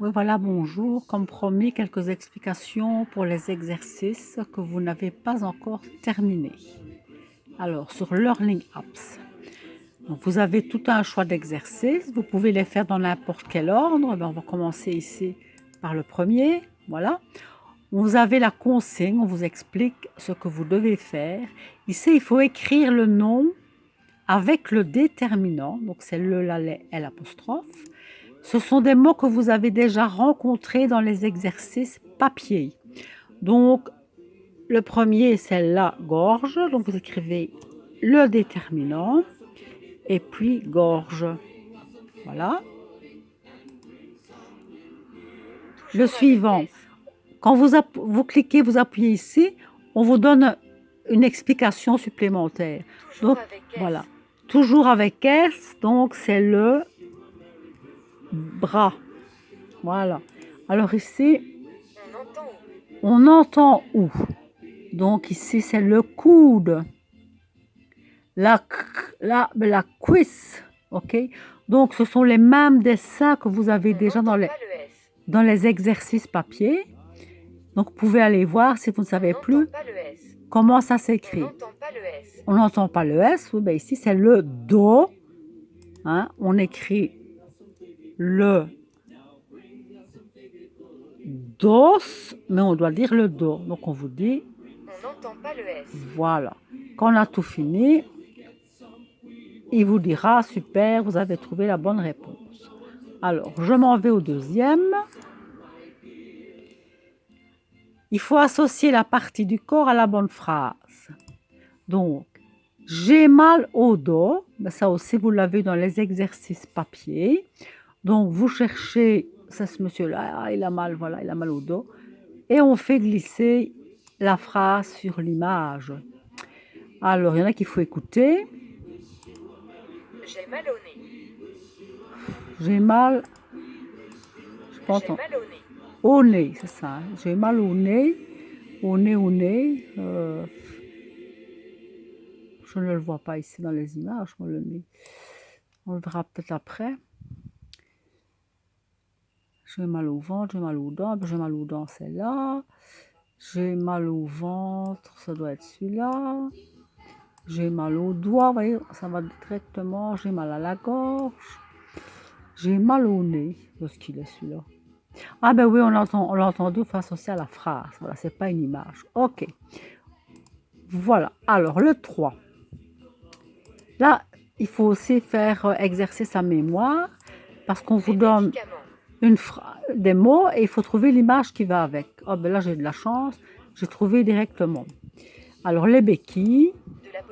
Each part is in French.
Oui, voilà, bonjour. Comme promis, quelques explications pour les exercices que vous n'avez pas encore terminés. Alors, sur Learning Apps, donc vous avez tout un choix d'exercices. Vous pouvez les faire dans n'importe quel ordre. On va commencer ici par le premier. Voilà. Vous avez la consigne, on vous explique ce que vous devez faire. Ici, il faut écrire le nom avec le déterminant. Donc, c'est le, la, les, l'apostrophe. Ce sont des mots que vous avez déjà rencontrés dans les exercices papier. Donc, le premier, c'est la gorge. Donc, vous écrivez le déterminant et puis gorge. Voilà. Le suivant, quand vous cliquez, vous appuyez ici, on vous donne une explication supplémentaire. Donc, voilà. Toujours avec S, donc c'est le bras. Voilà. Alors ici, on entend où? Donc ici, c'est le coude, la cuisse, ok? Donc, ce sont les mêmes dessins que vous avez déjà dans les exercices papier. Donc, vous pouvez aller voir si vous ne savez plus comment ça s'écrit. On n'entend pas le S. Oui, ben ici, c'est le Do. Hein? On écrit le dos, mais on doit dire le Do. Donc, on vous dit, voilà. Quand on a tout fini, il vous dira, super, vous avez trouvé la bonne réponse. Alors, je m'en vais au deuxième. Il faut associer la partie du corps à la bonne phrase. Donc, j'ai mal au dos. Mais ça aussi, vous l'avez dans les exercices papier. Donc, vous cherchez, c'est ce monsieur-là, il a mal, voilà, il a mal au dos. Et on fait glisser la phrase sur l'image. Alors, il y en a qu'il faut écouter. J'ai mal au nez. J'ai mal, je pense, J'ai mal au nez. au nez, c'est ça. Hein. J'ai mal au nez, au nez, au nez. Je ne le vois pas ici dans les images, moi, le nez. On le verra peut-être après. J'ai mal au ventre, j'ai mal aux dents. J'ai mal aux dents, c'est là. J'ai mal au ventre, ça doit être celui-là. J'ai mal aux doigts, vous voyez, ça va directement. J'ai mal à la gorge. J'ai mal au nez. Où est-ce qu'il est celui-là? Ah ben oui, on l'a entendu face aussi à la phrase. Voilà, c'est pas une image. Ok. Voilà. Alors, le 3. Là, il faut aussi faire exercer sa mémoire parce qu'on vous donne des mots et il faut trouver l'image qui va avec. Oh ben là, j'ai de la chance. J'ai trouvé directement. Alors, les béquilles,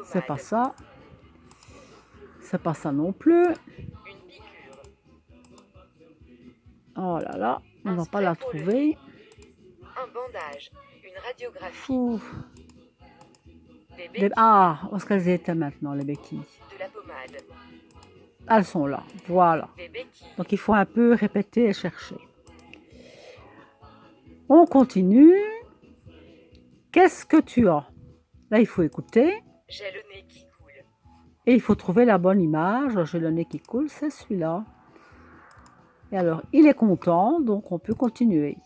c'est pas ça. C'est pas ça non plus. Une piqûre. Oh là là, on ne va pas la trouver. Un bandage. Une radiographie. Fou. Des béquilles. Ah, où est-ce qu'elles étaient maintenant, les béquilles? De la pommade. Elles sont là, voilà. Des béquilles. Donc, il faut un peu répéter et chercher. On continue. Qu'est-ce que tu as? Là, il faut écouter. J'ai le nez qui coule. Et il faut trouver la bonne image. J'ai le nez qui coule, c'est celui-là. Et alors, il est content, donc on peut continuer.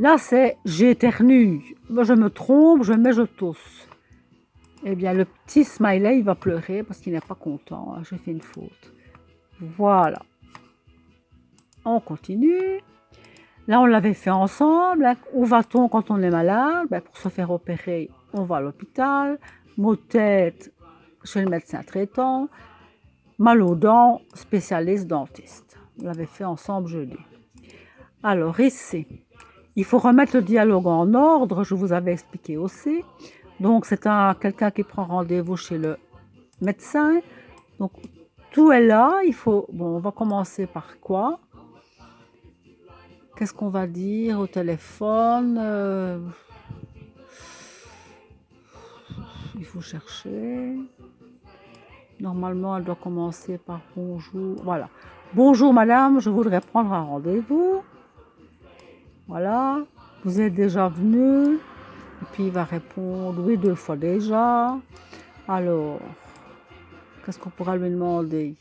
Là, c'est j'éternue. Moi, je me trompe, je tousse. Eh bien, le petit smiley, il va pleurer parce qu'il n'est pas content. J'ai fait une faute. Voilà. On continue. Là, on l'avait fait ensemble. Où va-t-on quand on est malade? Pour se faire opérer, on va à l'hôpital. Maux de tête, chez le médecin traitant. Mal aux dents, spécialiste dentiste. On l'avait fait ensemble jeudi. Alors ici, il faut remettre le dialogue en ordre. Je vous avais expliqué aussi. Donc, c'est quelqu'un qui prend rendez-vous chez le médecin. Donc, tout est là. On va commencer par quoi? Qu'est-ce qu'on va dire au téléphone? Il faut chercher. Normalement, elle doit commencer par bonjour. Voilà. Bonjour madame, je voudrais prendre un rendez-vous. Voilà. Vous êtes déjà venu. Et puis il va répondre oui 2 fois déjà. Alors, qu'est-ce qu'on pourra lui demander?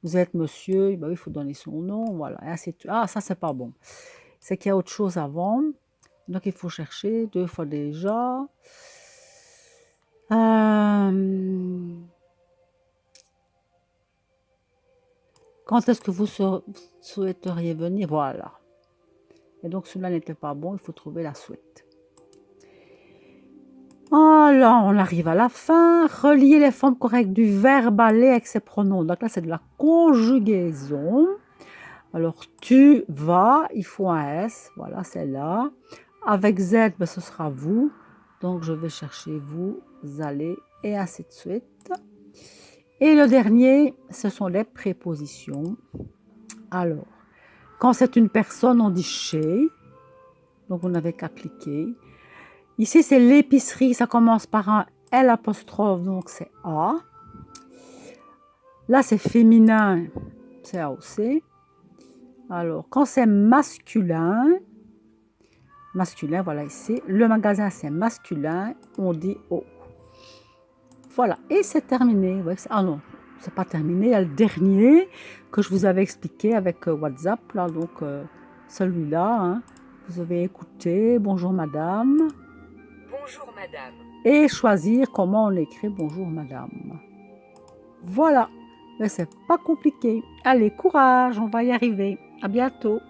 Vous êtes monsieur, ben oui, il faut donner son nom, voilà. Et ainsi de suite. Ah, ça, c'est pas bon. C'est qu'il y a autre chose avant. Donc, il faut chercher 2 fois déjà. Quand est-ce que vous souhaiteriez venir? Voilà. Et donc, celui-là n'était pas bon, il faut trouver la suite. Voilà, on arrive à la fin. Relier les formes correctes du verbe aller avec ses pronoms. Donc là, c'est de la conjugaison. Alors, tu vas, il faut un S. Voilà, c'est là. Avec Z, ben, ce sera vous. Donc, je vais chercher vous, allez, et ainsi de suite. Et le dernier, ce sont les prépositions. Alors, quand c'est une personne, on dit chez. Donc, vous n'avez qu'à cliquer. Ici, c'est l'épicerie. Ça commence par un L apostrophe, donc c'est A. Là, c'est féminin, c'est AOC. Alors, quand c'est masculin, voilà ici. Le magasin, c'est masculin, on dit O. Voilà, et c'est terminé. Ouais, ah non, c'est pas terminé. Il y a le dernier que je vous avais expliqué avec WhatsApp. Là, donc, celui-là, hein, vous avez écouté. Bonjour madame. Bonjour madame. Et choisir comment on écrit bonjour madame. Voilà, mais c'est pas compliqué. Allez, courage, on va y arriver. À bientôt.